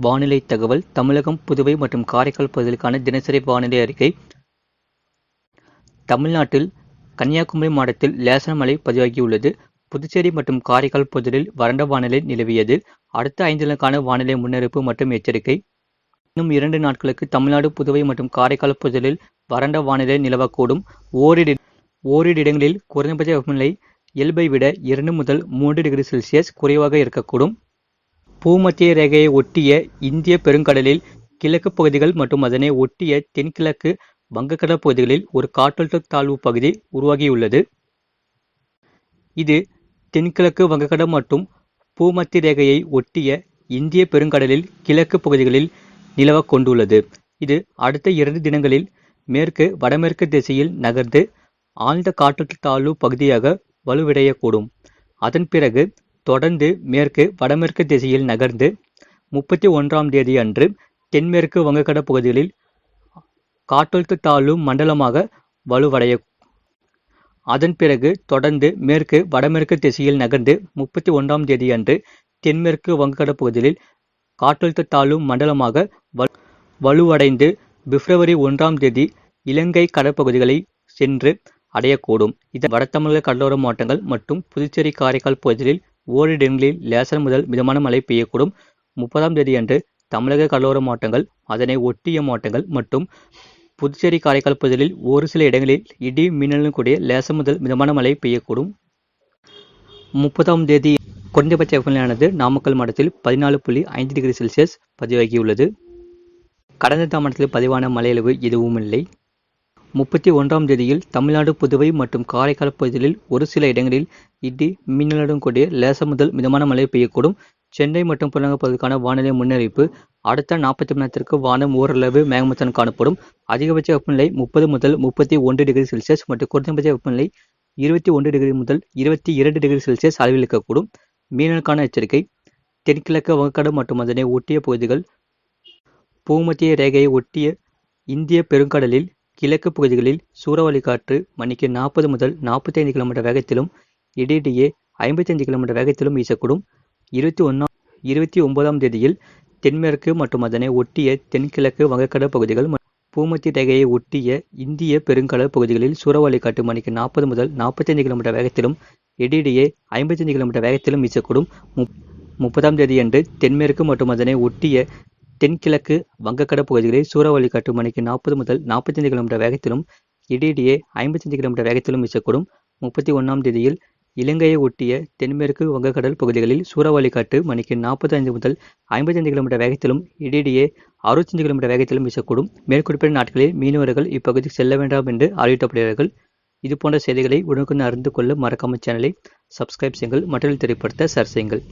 வானிலை தகவல். தமிழகம், புதுவை மற்றும் காரைக்கால் பகுதிகளுக்கான தினசரி வானிலை அறிக்கை. தமிழ்நாட்டில் கன்னியாகுமரி மாவட்டத்தில் லேசான மழை பதிவாகியுள்ளது. புதுச்சேரி மற்றும் காரைக்கால் பகுதிகளில் வறண்ட வானிலை நிலவியது. அடுத்த 5 நாட்களுக்கான வானிலை முன்னறிவிப்பு மற்றும் எச்சரிக்கை. இன்னும் 2 நாட்களுக்கு தமிழ்நாடு, புதுவை மற்றும் காரைக்கால் பகுதிகளில் வறண்ட வானிலை நிலவக்கூடும். ஓரிரு இடங்களில் குறைந்தபட்ச வெப்பநிலை இயல்பை விட 2 முதல் 3 டிகிரி செல்சியஸ் குறைவாக இருக்கக்கூடும். பூமத்திய ரேகையை ஒட்டிய இந்திய பெருங்கடலில் கிழக்கு பகுதிகள் மற்றும் அதனை ஒட்டிய தென்கிழக்கு வங்கக்கடல் பகுதிகளில் ஒரு காற்றழுத்த தாழ்வு பகுதி உருவாகியுள்ளது. இது தென்கிழக்கு வங்கக்கடல் மற்றும் பூமத்திய ரேகையை ஒட்டிய இந்திய பெருங்கடலில் கிழக்கு பகுதிகளில் நிலவக் கொண்டுள்ளது. இது அடுத்த 2 தினங்களில் மேற்கு வடமேற்கு திசையில் நகர்ந்து ஆழ்ந்த காற்றழுத்த தாழ்வு பகுதியாக வலுவடையக்கூடும். அதன் பிறகு தொடர்ந்து மேற்கு வடமேற்கு திசையில் நகர்ந்து 31ஆம் தேதி அன்று தென்மேற்கு வங்கக்கடல் பகுதிகளில் காற்றழுத்த தாழ்வு மண்டலமாக வலுவடைய. அதன் பிறகு தொடர்ந்து மேற்கு வடமேற்கு திசையில் நகர்ந்து 31ஆம் தேதி அன்று தென்மேற்கு வங்கக்கடல் பகுதிகளில் காற்றழுத்த தாழ்வு மண்டலமாக வலுவடைந்து பிப்ரவரி 1ஆம் தேதி இலங்கை கடற்பகுதிகளை சென்று அடையக்கூடும். இதன் வடதமிழக கடலோர மாவட்டங்கள் மற்றும் புதுச்சேரி, காரைக்கால் பகுதிகளில் ஓரிரு இடங்களில் லேசான முதல் மிதமான மழை பெய்யக்கூடும். 30ஆம் தேதி அன்று தமிழக கடலோர மாவட்டங்கள், அதனை ஒட்டிய மாவட்டங்கள் மற்றும் புதுச்சேரி, காரைக்கால் பகுதிகளில் ஒரு சில இடங்களில் இடி மின்னலுடன் கூடிய லேசான முதல் மிதமான மழை பெய்யக்கூடும். 30ஆம் தேதி குறைந்தபட்ச வெப்பநிலையானது நாமக்கல் மாவட்டத்தில் 14.5 டிகிரி செல்சியஸ் பதிவாகியுள்ளது. கடந்த மாவட்டத்தில் பதிவான மழையளவு எதுவும் இல்லை. 31ஆம் தேதியில் தமிழ்நாடு, புதுவை மற்றும் காரைக்கால் பகுதிகளில் ஒரு சில இடங்களில் இடி மின்னலுடன் கூடிய லேசான முதல் மிதமான மழை பெய்யக்கூடும். சென்னை மற்றும் புறநகர் பகுதிக்கான வானிலை முன்னறிவிப்பு. அடுத்த 48 மணி நேரத்திற்கு வானம் ஓரளவு மேகமூட்டத்துடன் காணப்படும். அதிகபட்ச வெப்பநிலை 30 முதல் 31 டிகிரி செல்சியஸ் மற்றும் குறைந்தபட்ச வெப்பநிலை 21 டிகிரி முதல் 22 டிகிரி செல்சியஸ் அளவில் இருக்கக்கூடும். மீனவர்களுக்கான எச்சரிக்கை. தென்கிழக்கு வங்கக்கடல் மற்றும் அதனை ஒட்டிய பகுதிகள், பூமத்திய ரேகையை ஒட்டிய இந்திய பெருங்கடலில் கிழக்கு பகுதிகளில் சூறாவளி காற்று மணிக்கு 40 முதல் 45 கிலோமீட்டர் வேகத்திலும் இடையிடையே 55 கிலோமீட்டர் வேகத்திலும் வீசக்கூடும். 29ஆம் தேதியில் தென்மேற்கு மற்றும் அதனை ஒட்டிய தென்கிழக்கு வங்கக்கடல் பகுதிகள், பூமத்திய ரேகையை ஒட்டிய இந்திய பெருங்கடல் பகுதிகளில் சூறாவளி காற்று மணிக்கு 40 முதல் 45 கிலோமீட்டர் வேகத்திலும் இடையிடையே 55 கிலோமீட்டர் வேகத்திலும் வீசக்கூடும். 30ஆம் தேதியன்று தென்மேற்கு மற்றும் அதனை ஒட்டிய தென்கிழக்கு வங்கக்கடல் பகுதிகளில் சூறாவளி காற்று மணிக்கு 40 முதல் 45 கிலோமீட்டர் வேகத்திலும் இடையிடையே 55 கிலோமீட்டர் வேகத்திலும் வீசக்கூடும். 31ஆம் தேதியில் இலங்கையை ஒட்டிய தென்மேற்கு வங்கக்கடல் பகுதிகளில் சூறாவளி காற்று மணிக்கு 45 முதல் 55 கிலோமீட்டர் வேகத்திலும் இடையிடையே 65 கிலோமீட்டர் வேகத்திலும் வீசக்கூடும். மேற்குறிப்பிட்ட நாட்களில் மீனவர்கள் இப்பகுதிக்கு செல்ல வேண்டாம் என்று அறிவிக்கப்படுகிறார்கள். இதுபோன்ற செய்திகளை உடனுக்குடன் அறிந்து கொள்ள மறக்காமல் சேனலை சப்ஸ்கிரைப் செய்யுங்கள். மற்றவர்கள் தெரியப்படுத்த ஷேர் செய்யுங்கள்.